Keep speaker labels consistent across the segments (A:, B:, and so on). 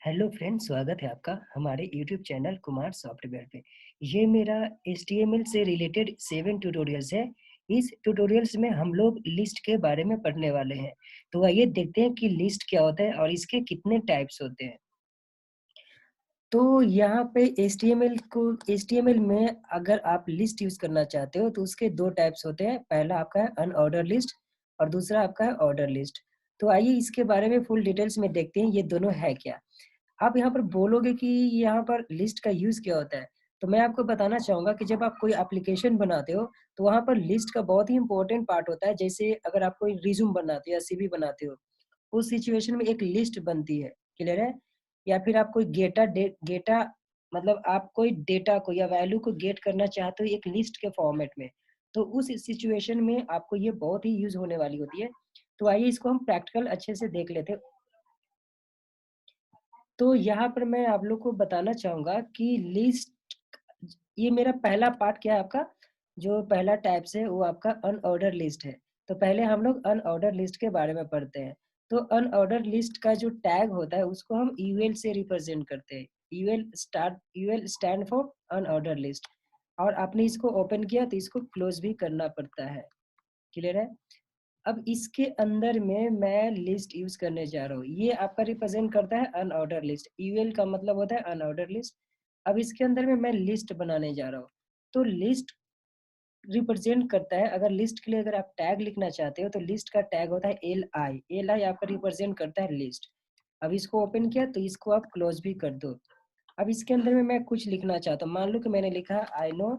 A: Hello friends, स्वागत है आपका हमारे यूट्यूब चैनल कुमार सॉफ्टवेयर पे। ये मेरा HTML से रिलेटेड 7 ट्यूटोरियल्स है। इस ट्यूटोरियल्स में हम लोग लिस्ट के बारे में पढ़ने वाले हैं। तो आइए देखते हैं कि लिस्ट क्या होता है और इसके कितने टाइप्स होते हैं। तो यहाँ पे HTML में अगर आप लिस्ट यूज करना चाहते हो तो उसके दो टाइप्स होते हैं। पहला आपका है अनऑर्डर लिस्ट और दूसरा आपका है ऑर्डर लिस्ट। तो आइए इसके बारे में फुल डिटेल्स में देखते हैं ये दोनों है क्या। आप यहाँ पर बोलोगे कि यहाँ पर लिस्ट का यूज़ क्या होता है? तो मैं आपको बताना चाहूँगा कि जब आप कोई एप्लीकेशन बनाते हो, तो वहाँ पर लिस्ट का बहुत ही इम्पोर्टेंट पार्ट होता है। जैसे अगर आप कोई रिज़्यूम बनाते हो या सीवी बनाते हो, उस सिचुएशन में एक लिस्ट बनती है, क्लियर है? या फिर आप कोई गेटा मतलब आप कोई डेटा को या वैल्यू को गेट करना चाहते हो एक लिस्ट के फॉर्मेट में, तो उस सिचुएशन में आपको ये बहुत ही यूज़ होने वाली होती है। तो आइए इसको हम प्रैक्टिकल अच्छे से देख लेते हैं। तो यहाँ पर मैं आप लोग को बताना चाहूँगा कि लिस्ट ये मेरा पहला पार्ट क्या है आपका, जो पहला टाइप्स है वो आपका अनऑर्डर लिस्ट है। तो पहले हम लोग अनऑर्डर लिस्ट के बारे में पढ़ते हैं। तो अनऑर्डर लिस्ट का जो टैग होता है उसको हम यूएल से रिप्रेजेंट करते हैं। UL stand for unorder list. और आपने इसको ओपन किया तो इसको क्लोज भी करना पड़ता है, क्लियर है? अब इसके अंदर में मैं लिस्ट यूज करने जा रहा हूँ। ये आपका रिप्रेजेंट करता है अनऑर्डर लिस्ट। यूएल का मतलब होता है अनऑर्डर लिस्ट। अब इसके अंदर में मैं लिस्ट बनाने जा रहा हूँ। तो लिस्ट रिप्रेजेंट करता है, अगर लिस्ट के लिए अगर आप टैग लिखना चाहते हो तो लिस्ट का टैग होता है एल आई आपका रिप्रेजेंट करता है लिस्ट। अब इसको ओपन किया तो इसको आप क्लोज भी कर दो। अब इसके अंदर में मैं कुछ लिखना चाहता हूँ, मान लो कि मैंने लिखा आई नो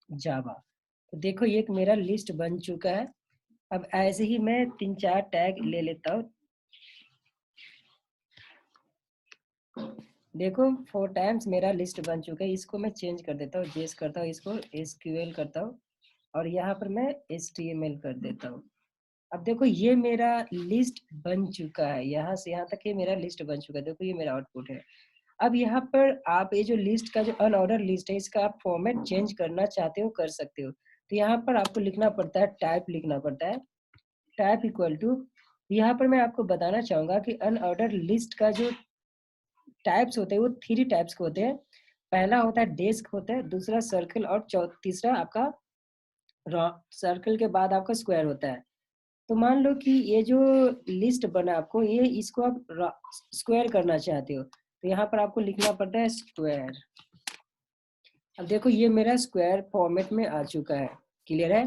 A: जावा। तो देखो ये एक मेरा लिस्ट बन चुका है। अब ऐसे ही मैं 3-4 टैग ले लेता हूँ। देखो 4 टाइम्स मेरा लिस्ट बन चुका है। इसको मैं चेंज कर देता हूँ, जेस करता हूँ, इसको एसक्यूएल करता हूँ और यहाँ पर मैं एचटीएमएल कर देता हूँ। अब देखो ये मेरा लिस्ट बन चुका है, यहाँ से यहाँ तक ये मेरा लिस्ट बन चुका है। देखो ये मेरा आउटपुट है। अब यहाँ पर आप ये जो लिस्ट का जो अनऑर्डर लिस्ट है इसका आप फॉर्मेट चेंज करना चाहते हो कर सकते हो। तो यहाँ पर आपको लिखना पड़ता है, टाइप लिखना पड़ता है, टाइप इक्वल टू। यहाँ पर मैं आपको बताना चाहूंगा कि अनऑर्डर लिस्ट का जो टाइप्स होते हैं वो 3 टाइप्स के होते हैं। पहला होता है डेस्क होता है, दूसरा सर्कल और तीसरा आपका सर्कल के बाद आपका स्क्वायर होता है। तो मान लो कि ये जो लिस्ट बना आपको, ये इसको आप स्क्वायर करना चाहते हो तो यहाँ पर आपको लिखना पड़ता है स्क्वायर। अब देखो ये मेरा स्क्वायर फॉर्मेट में आ चुका है, क्लियर है?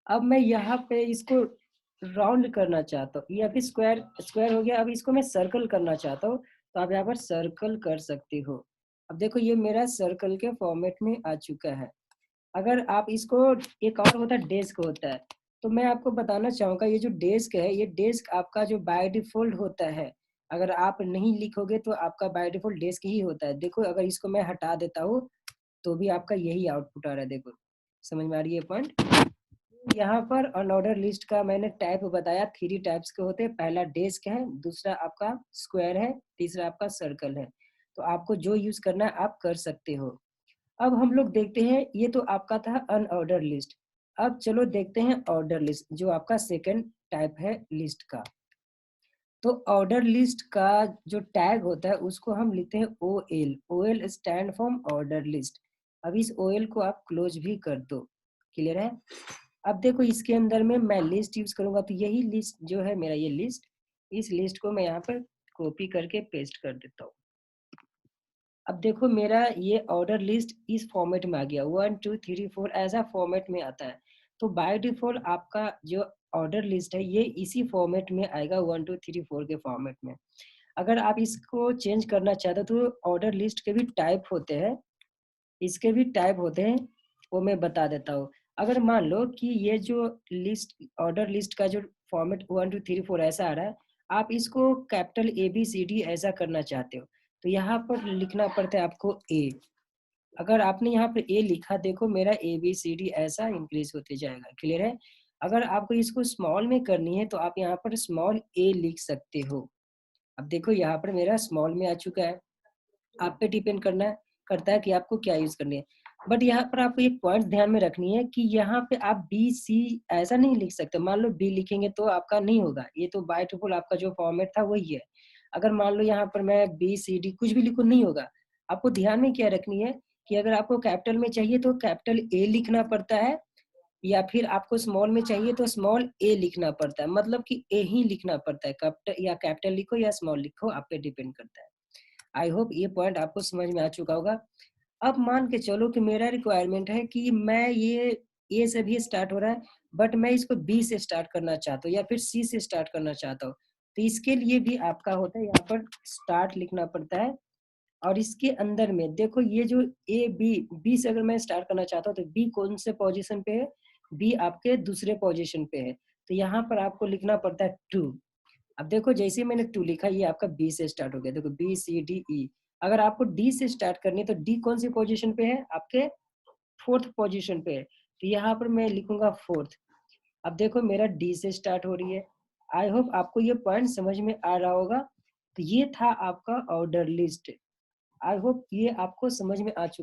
A: अब मैं यहाँ पे इसको राउंड करना चाहता हूँ या फिर स्क्वायर स्क्वायर हो गया। अब इसको मैं सर्कल करना चाहता हूँ तो आप यहाँ पर सर्कल कर सकते हो। अब देखो ये मेरा सर्कल के फॉर्मेट में आ चुका है। अगर आप इसको, एक और होता है डेस्क होता है, तो मैं आपको बताना चाहूँगा ये जो डेस्क है, ये डेस्क आपका जो बाय डिफॉल्ट होता है, अगर आप नहीं लिखोगे तो आपका बाय डिफॉल्ट डेस्क ही होता है। देखो अगर इसको मैं हटा देता हूँ तो भी आपका यही आउटपुट आ रहा है। देखो समझ में आ रही है पॉइंट? यहाँ पर अनऑर्डर लिस्ट का मैंने टाइप बताया, 3 टाइप्स के होते हैं। पहला डेस्क है, दूसरा आपका स्क्वायर है, तीसरा आपका सर्कल है। तो आपको जो यूज करना है आप कर सकते हो। अब हम लोग देखते हैं, ये तो आपका था अनऑर्डर लिस्ट। अब चलो देखते हैं ऑर्डर लिस्ट, जो आपका सेकंड टाइप है लिस्ट का। तो ऑर्डर लिस्ट का जो टैग होता है उसको हम लिखते हैं O L stand for order list. अब इस ओ एल को आप क्लोज भी कर दो, क्लियर है? अब देखो इसके अंदर में मैं लिस्ट यूज करूंगा तो यही लिस्ट जो है मेरा, ये लिस्ट, इस लिस्ट को मैं यहाँ पर कॉपी करके पेस्ट कर देता हूँ। अब देखो मेरा ये ऑर्डर लिस्ट इस फॉर्मेट में आ गया, 1 2 3 4 ऐसा फॉर्मेट में आता है। तो बाय डिफॉल्ट आपका जो ऑर्डर लिस्ट है ये इसी फॉर्मेट में आएगा, 1 2 3 4 के फॉर्मेट में। अगर आप इसको चेंज करना चाहते हो तो ऑर्डर लिस्ट के भी टाइप होते हैं, इसके भी टाइप होते हैं, वो मैं बता देता हूँ। अगर मान लो कि ये जो लिस्ट, ऑर्डर लिस्ट का जो फॉर्मेट 1 2 3 4 ऐसा आ रहा है, आप इसको कैपिटल ABCD ऐसा करना चाहते हो तो यहाँ पर लिखना पड़ता है आपको ए। अगर आपने यहाँ पर ए लिखा, देखो मेरा ABCD ऐसा इंक्रीज होते जाएगा, क्लियर है? अगर आपको इसको स्मॉल में करनी है तो आप यहाँ पर स्मॉल ए लिख सकते हो। अब देखो यहाँ पर मेरा स्मॉल में आ चुका है। आप पे डिपेंड करता है कि आपको क्या यूज करनी है। बट यहाँ पर आपको एक पॉइंट ध्यान में रखनी है कि यहाँ पे आप BC ऐसा नहीं लिख सकते। मान लो बी लिखेंगे तो आपका नहीं होगा, ये तो बाय डिफॉल्ट आपका जो फॉर्मेट था वही है। अगर मान लो यहाँ पर मैं बी, सी, डी कुछ भी लिखूँ नहीं होगा। आपको ध्यान में क्या रखनी है कि अगर आपको कैपिटल में चाहिए तो कैपिटल ए लिखना पड़ता है या फिर आपको स्मॉल में चाहिए तो स्मॉल ए लिखना पड़ता है। मतलब कि ए ही लिखना पड़ता है, कैपिटल या कैपिटल लिखो या स्मॉल लिखो, आप पे डिपेंड करता है। आई होप ये पॉइंट आपको समझ में आ चुका होगा। अब मान के चलो कि मेरा रिक्वायरमेंट है कि मैं ये ए से भी स्टार्ट हो रहा है, बट मैं इसको बी से स्टार्ट करना चाहता हूँ या फिर सी से स्टार्ट करना चाहता हूँ। तो इसके लिए भी आपका होता है यहाँ पर स्टार्ट लिखना पड़ता है और इसके अंदर में देखो ये जो ए बी, बी से अगर मैं स्टार्ट करना चाहता हूँ तो बी कौन से पोजीशन पे है? बी आपके दूसरे पोजीशन पे है। तो यहाँ पर आपको लिखना पड़ता है 2। अब देखो जैसे ही मैंने 2 लिखा ये आपका बी से स्टार्ट हो गया। देखो बी, सी, डी, ई। अगर आपको डी से स्टार्ट करनी है तो डी कौन सी पोजीशन पे है? आपके 4th पोजीशन पे है। तो यहाँ पर मैं लिखूंगा 4th। अब देखो मेरा डी से स्टार्ट हो रही है। आई होप आपको ये पॉइंट समझ में आ रहा होगा। तो ये था आपका ऑर्डर लिस्ट। आई होप ये आपको समझ में आ चुका